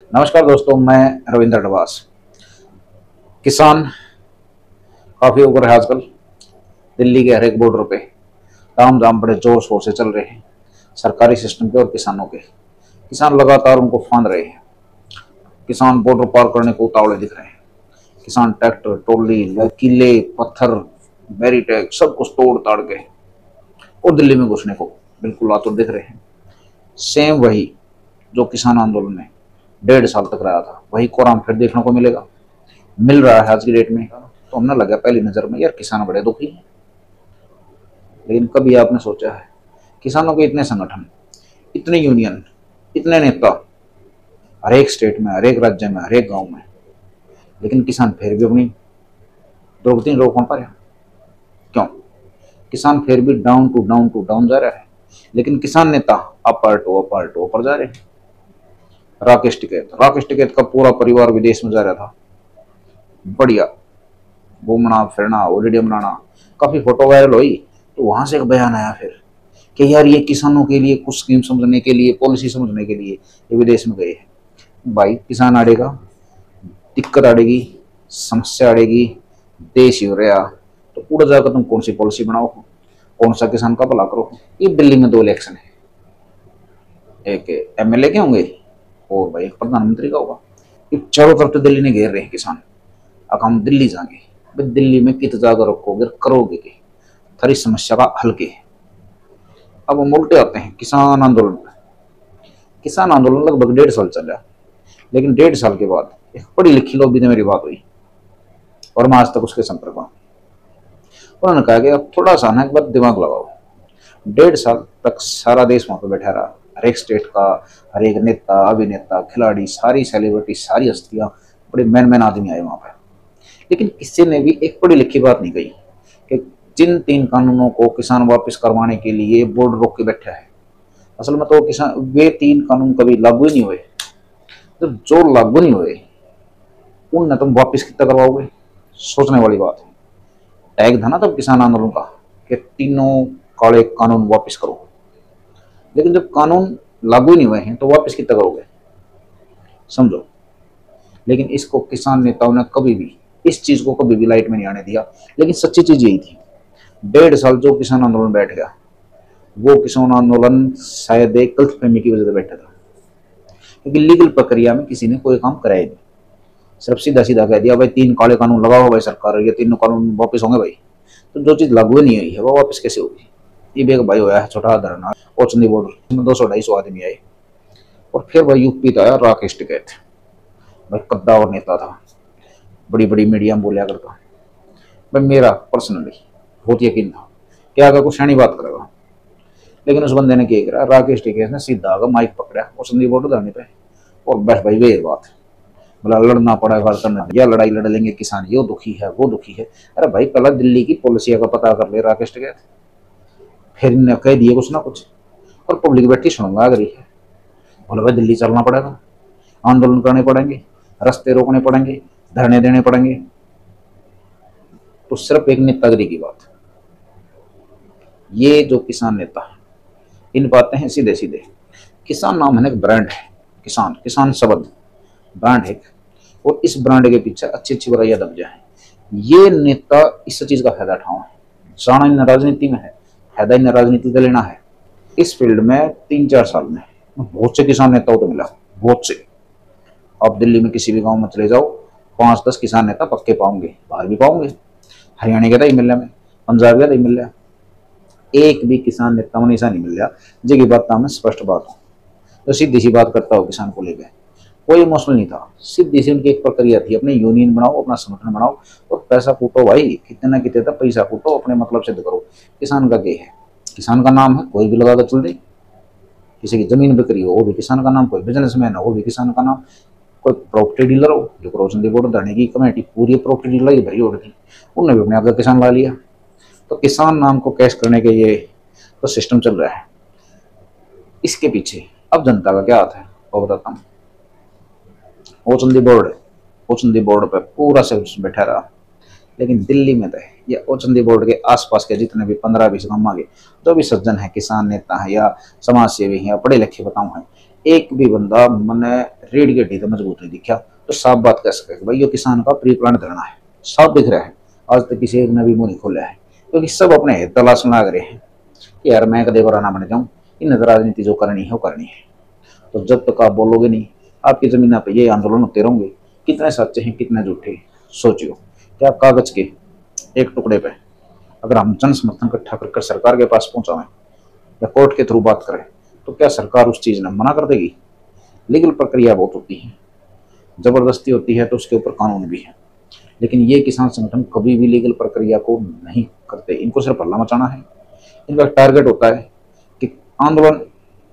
नमस्कार दोस्तों, मैं रविंद्र डवास। किसान काफ़ी हो रहे हैं आजकल। दिल्ली के हर एक बॉर्डर पे ताम झाम बड़े जोर शोर से चल रहे हैं, सरकारी सिस्टम के और किसानों के। किसान लगातार उनको फांद रहे हैं। किसान बॉर्डर पार करने को उतावले दिख रहे हैं। किसान ट्रैक्टर, ट्रॉली, किले, पत्थर, बैरीटेक सब कुछ तोड़ ताड़ के और दिल्ली में घुसने को बिल्कुल आतुर दिख रहे हैं। सेम वही जो किसान आंदोलन में 1.5 साल तक रहा था, वही कोराम फिर देखने को मिल रहा है आज की डेट में। तो हमने लगा पहली नजर में यार किसान बड़े दुखी हैं। लेकिन कभी आपने सोचा है किसानों के इतने संगठन, इतने यूनियन, इतने नेता हर एक स्टेट में, हर एक राज्य में, हर एक गांव में, लेकिन किसान फिर भी अपनी प्रगति नहीं रोक पा रहे? क्यों? किसान फिर भी down to down to down जा रहा है, लेकिन किसान नेता अपर टू ऊपर जा रहे हैं। राकेश टिकैत का पूरा परिवार विदेश में जा रहा था। बढ़िया घूमना फिरना, हॉलीडे मनाना, काफी फोटो वायरल हुई। तो वहां से एक बयान आया फिर कि यार ये किसानों के लिए कुछ स्कीम समझने के लिए, पॉलिसी समझने के लिए ये विदेश में गए हैं। भाई किसान आड़ेगा, दिक्कत आड़ेगी, समस्या आड़ेगी, देश ही हो रहा, तो पूरा जाकर तुम कौन सी पॉलिसी बनाओ, कौन सा किसान का भला करो। ये दिल्ली में 2 इलेक्शन है, एक एमएलए के होंगे और भाई एक प्रधानमंत्री का होगा। ये चारों तरफ तो दिल्ली ने घेर रहे हैं किसान। अब हम दिल्ली जाएंगे, भाई दिल्ली में कित जाकर रखोगे, करोगे के थारी समस्या का हल के। अब हम उल्टे आते हैं किसान आंदोलन पर। किसान आंदोलन लगभग 1.5 साल चला, लेकिन 1.5 साल के बाद एक पढ़ी लिखी लोग से मेरी बात हुई और मैं आज तक उसके संपर्क में। उन्होंने कहा कि अब थोड़ा सा ना एक बार दिमाग लगाओ। 1.5 साल तक सारा देश वहां पर बैठा रहा, हर एक स्टेट का हर एक नेता, अभिनेता, खिलाड़ी, सारी सेलिब्रिटी, सारी हस्तियां, बड़े मैन आदमी आए वहां पर। लेकिन किसी ने भी एक पढ़ी लिखी बात नहीं कही कि जिन 3 कानूनों को किसान वापस करवाने के लिए बोर्ड रोक के बैठा है, असल में तो किसान वे 3 कानून कभी लागू ही नहीं हुए। तो जो लागू नहीं हुए उन तुम वापस कितना करवाओगे? सोचने वाली बात है। टैग था ना तब किसान आंदोलन का कि 3 काले कानून वापस करो, लेकिन जब कानून लागू ही नहीं हुए हैं तो वापस कितना करोगे? समझो। लेकिन इसको किसान नेताओं ने कभी भी, इस चीज को कभी भी लाइट में नहीं आने दिया। लेकिन सच्ची चीज यही थी, 1.5 साल जो किसान आंदोलन बैठ गया, वो किसान आंदोलन शायद एक गलतफहमी की वजह से बैठा था, क्योंकि लीगल प्रक्रिया में किसी ने कोई काम कराया नहीं। सिर्फ सीधा सीधा कह दिया भाई 3 काले कानून लगाओ भाई सरकार, ये 3 कानून वापस होंगे भाई। तो जो चीज लागू नहीं हुई है वो वापस कैसे होगी? ये भी एक भाई हुआ है छोटा धरना ओचंदी बॉर्डर में, 200-250 आदमी आए। और फिर भाई यूपी का आया राकेश टिकैत, भाई कद्दावर नेता था, बड़ी बड़ी मीडिया में बोलिया करता। भाई मेरा पर्सनली बहुत यकीन था कि अगर कुछ शानी बात करेगा, लेकिन उस बंदे ने क्या करा, राकेश टिकैत ने सीधा आकर माइक पकड़ा ओचंदी बॉर्डर धरने पे और बस भाई वे बात बोला लड़ना पड़ा, घर करना या लड़ाई लड़ लेंगे किसान, ये दुखी है वो दुखी है। अरे भाई पहला दिल्ली की पॉलिसी का पता कर ले राकेश टिकैत, फिर इन्हें कह दिए कुछ ना कुछ और पब्लिक बैठी सुनवा आ रही है। बोले भाई दिल्ली चलना पड़ेगा, आंदोलन करने पड़ेंगे, रास्ते रोकने पड़ेंगे, धरने देने पड़ेंगे। तो सिर्फ एक नेतागिरी की बात। ये जो किसान नेता इन बातें हैं सीधे सीधे। किसान नाम है ना, एक ब्रांड है, किसान, किसान शब्द ब्रांड है, और इस ब्रांड के पीछे अच्छी अच्छी बुराइयां दब जाए। ये नेता इस चीज का फायदा उठाओ है, जाना इन राजनीति में है, फायदा इन राजनीति का लेना है। इस फील्ड में 3-4 साल में बहुत से किसान नेताओं को मिला, बहुत से। आप दिल्ली में किसी भी गांव में चले जाओ, 5-10 किसान नेता पक्के पाओगे, बाहर भी पाओगे। हरियाणा के तो मिल रहा, पंजाब का तो मिल रहा, एक भी किसान नेता में ऐसा नहीं मिल रहा जी की बात में स्पष्ट बात हो, तो सीधी सी बात करता हो किसान को लेकर। कोई इमोशनल नहीं था, सीधी सी उनकी एक प्रक्रिया थी, अपने यूनियन बनाओ, अपना संगठन बनाओ और पैसा कूटो भाई, कितने ना कितने तक पैसा कूटो, अपने मतलब सिद्ध करो। किसान का क्या है? किसान का नाम है, कोई भी लगाकर चल दे। किसी की जमीन बिक्री हो वो भी किसान का नाम, कोई बिजनेसमैन हो वो भी किसान का नाम, कोई प्रॉपर्टी डीलर हो, जो ओचंदी बॉर्डर धरने की कमेटी पूरी प्रॉपर्टी डीलर ही भरी उड़ती, उन्होंने भी अपने आगे किसान ला लिया। तो किसान नाम को कैश करने के ये तो सिस्टम चल रहा है। इसके पीछे अब जनता का क्या हाथ है वो बताता हूँ। ओचंदी बोर्ड पे पूरा सिस्टम बैठा रहा, लेकिन दिल्ली में तो या ओचंदी बोर्ड के आसपास के जितने भी 15-20 गांव आगे जो भी सज्जन है, किसान नेता है या समाज सेवी है या पढ़े लिखे बताऊं है, एक भी बंदा मैंने रीढ़ की हड्डी तो मजबूत नहीं दिखा तो साफ बात कह सके भाई ये किसान का प्री प्लान करना है, साफ दिख रहा है। आज तक किसी एक ने भी मुंह नहीं खोला है, क्योंकि सब अपने हित तलाश में लग रहे हैं कि यार मैं कदे बराना बन जाऊं, इन राजनीति जो करनी है वो करनी है। तो जब तक आप बोलोगे नहीं, आपकी जमीन पे ये आंदोलन होते रहेंगे, कितने सच्चे हैं कितने झूठे। सोचियो, क्या कागज के एक टुकड़े पे अगर हम जन समर्थन इकट्ठा कर सरकार के पास पहुंचावें या कोर्ट के थ्रू बात करें, तो क्या सरकार उस चीज ने मना कर देगी? लीगल प्रक्रिया बहुत होती है, जबरदस्ती होती है, तो उसके ऊपर कानून भी है। लेकिन ये किसान संगठन कभी भी लीगल प्रक्रिया को नहीं करते, इनको सिर्फ हल्ला मचाना है। इनका टारगेट होता है कि आंदोलन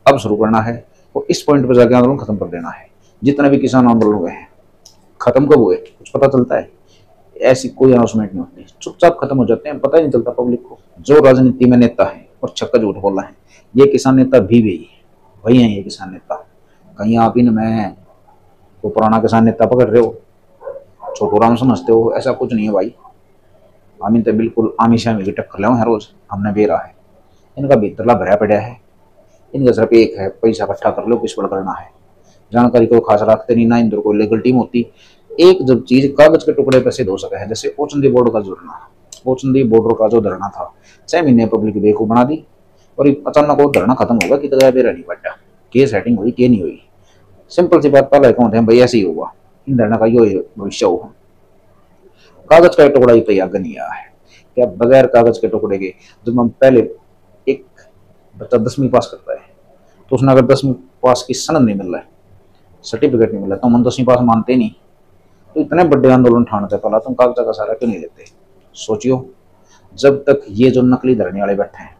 अब शुरू करना है और इस पॉइंट पर जाकर आंदोलन खत्म कर देना है। जितने भी किसान आंदोलन हुए हैं, खत्म कब हुए कुछ पता चलता है? ऐसी कोई अनाउंसमेंट नहीं होती, चुपचाप खत्म हो जाते हैं, पता ही नहीं चलता पब्लिक को। जो राजनीति में नेता है और छक्का झूठ बोला है, ये किसान नेता भी वही है। ये किसान नेता कहीं आप इन में वो पुराना किसान नेता पकड़ रहे हो, छोटू राम समझते हो, ऐसा कुछ नहीं है भाई। हम तो बिल्कुल आमी शामी की टक्कर ले हर रोज हमने बेरा है। इनका भीतरला भरा पड़ा है, इनका सिर्फ एक है पैसा इकट्ठा कर लो, किस पर करना है। जानकारी को खास रखते नहीं, ना इंदर कोई लीगल टीम होती। एक जब चीज कागज के टुकड़े पे सिद्ध हो सका है, जैसे ओचंदी बॉर्डर का जो धरना, ओचंदी बॉर्डर का जो धरना था, 6 महीने पब्लिक बेवकूफ बना दी और अचानक वो धरना खत्म होगा कि तो बेरा नहीं पड़ा, के सेटिंग हुई के नहीं हुई। सिंपल सी बात, पहले अकाउंट है भाई, ऐसे ही होगा, इन धरना का यो भविष्य होगा। कागज का टुकड़ा ही तो आगे नहीं आया है। क्या बगैर कागज के टुकड़े के, जब हम पहले एक बच्चा 10वीं पास करता है तो उसने अगर 10वीं पास की सनद नहीं मिल रहा है, सर्टिफिकेट नहीं मिल रहा, तो हम 10वीं पास मानते नहीं। तो इतने बड़े आंदोलन ठानते पहला तुम कागजा का सारा क्यों नहीं देते? सोचियो, जब तक ये जो नकली धरने वाले बैठे हैं,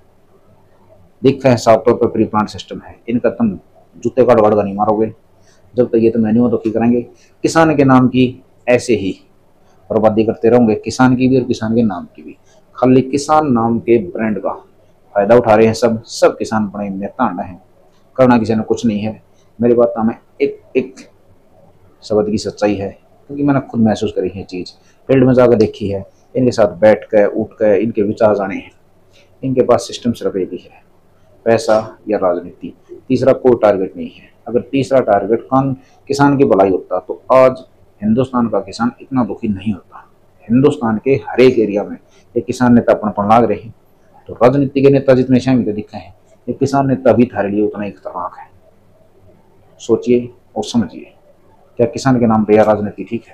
दिखते हैं साफ तौर पर प्री प्लान सिस्टम है, इनका तुम जूते का डगड़गा नहीं मारोगे। जब तक ये तो मैन्यू तो की करेंगे, किसान के नाम की ऐसे ही बर्बादी करते रहोगे, किसान की भी और किसान के नाम की भी। खाली किसान नाम के ब्रांड का फायदा उठा रहे हैं सब किसान बड़े नेता हैं, करना किसी ने कुछ नहीं है। मेरी बात में एक शब्द की सच्चाई है, क्योंकि मैंने खुद महसूस करी है चीज़, फील्ड में जाकर देखी है, इनके साथ बैठ कर उठ कर इनके विचार जाने हैं। इनके पास सिस्टम सिर्फ एक ही है, पैसा या राजनीति, तीसरा कोई टारगेट नहीं है। अगर तीसरा टारगेट किसान की भलाई होता तो आज हिंदुस्तान का किसान इतना दुखी नहीं होता। हिंदुस्तान के हर एक एरिया में ये किसान नेता अपन लाग रहे हैं। तो राजनीति के नेता जितने शामिल दिखे हैं, ये किसान नेता भी थारे लिए उतना ही खतरनाक है। सोचिए और समझिए, क्या किसान के नाम पे यह राजनीति ठीक है?